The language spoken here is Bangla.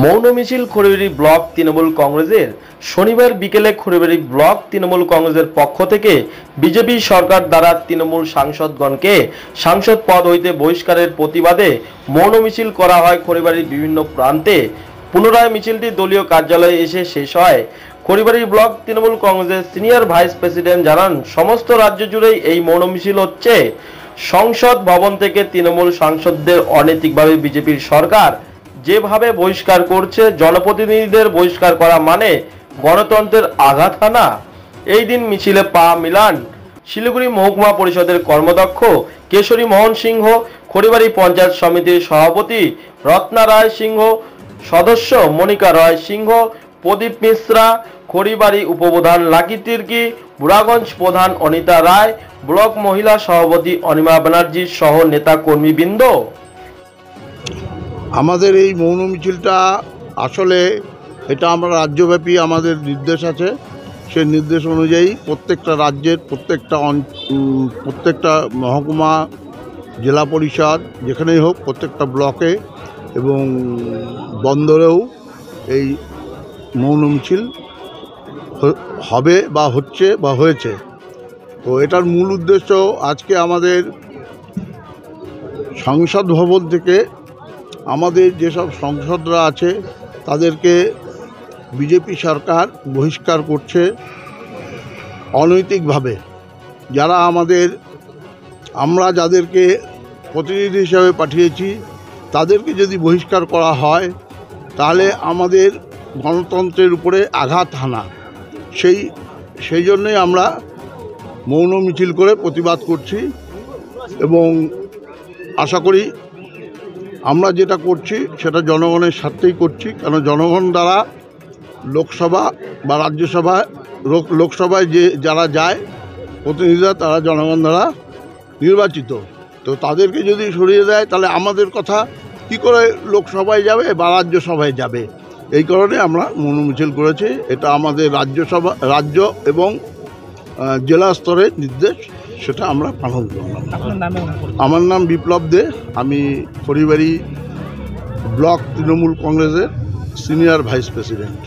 মৌন মিছিল খড়িবাড়ি ব্লক তৃণমূল কংগ্রেসের শনিবার বিকেলে খড়িবাড়ি ব্লক তৃণমূল কংগ্রেসের পক্ষ থেকে বিজেপি সরকার দ্বারা তৃণমূল সাংসদগণকে সাংসদ পদ হইতে বহিষ্কারের প্রতিবাদে মৌন মিছিল করা হয়। খড়িবাড়ির বিভিন্ন প্রান্তে পুনরায় মিছিলটি দলীয় কার্যালয়ে এসে শেষ হয়। খড়িবাড়ি ব্লক তৃণমূল কংগ্রেসের সিনিয়র ভাইস প্রেসিডেন্ট জানান, সমস্ত রাজ্য জুড়েই এই মৌন মিছিল হচ্ছে। সংসদ ভবন থেকে তৃণমূল সাংসদদের অনৈতিকভাবে বিজেপির সরকার যেভাবে বহিষ্কার করছে, জনপ্রতিনিধিদের বহিষ্কার করা মানে গণতন্ত্রের আঘাত হানা। এই দিন মিছিলে পা মিলান শিলিগুড়ি মহকুমা পরিষদের কর্মদক্ষ কেশরী মোহন সিংহ, খড়িবাড়ি পঞ্চায়েত সমিতির সভাপতি রত্না রায় সিংহ, সদস্য মনিকা রায় সিংহ, প্রদীপ মিশ্রা, খড়িবাড়ি উপপ্রধান লাকি তির্কি, বুড়াগঞ্জ প্রধান অনিতা রায়, ব্লক মহিলা সভাপতি অনিমা ব্যানার্জি সহ নেতা কর্মীবৃন্দ। আমাদের এই মৌন মিছিলটা আসলে এটা আমরা রাজ্যব্যাপী আমাদের নির্দেশ আছে। সেই নির্দেশ অনুযায়ী প্রত্যেকটা রাজ্যের প্রত্যেকটা মহকুমা, জেলা পরিষদ যেখানেই হোক, প্রত্যেকটা ব্লকে এবং বন্দরেও এই মৌন মিছিল হবে বা হচ্ছে বা হয়েছে। তো এটার মূল উদ্দেশ্য আজকে আমাদের সংসদ ভবন থেকে আমাদের যেসব সংসদরা আছে তাদেরকে বিজেপি সরকার বহিষ্কার করছে অনৈতিকভাবে। যারা আমরা যাদেরকে প্রতিনিধি হিসাবে পাঠিয়েছি তাদেরকে যদি বহিষ্কার করা হয় তাহলে আমাদের গণতন্ত্রের উপরে আঘাত হানা। সেই জন্যই আমরা মৌন মিছিল করে প্রতিবাদ করছি এবং আশা করি আমরা যেটা করছি সেটা জনগণের স্বার্থেই করছি। কারণ জনগণ দ্বারা লোকসভা বা লোকসভায় যারা যায় প্রতিনিধিরা, তারা জনগণ দ্বারা নির্বাচিত। তো তাদেরকে যদি সরিয়ে দেয় তাহলে আমাদের কথা কি করে লোকসভায় যাবে বা রাজ্যসভায় যাবে। এই কারণে আমরা মৌন মিছিল করেছি। এটা আমাদের রাজ্য এবং জেলা স্তরের নির্দেশ, সেটা আমরা পালন করলাম। আমার নাম বিপ্লব দে, আমি খড়িবাড়ি ব্লক তৃণমূল কংগ্রেসের সিনিয়র ভাইস প্রেসিডেন্ট।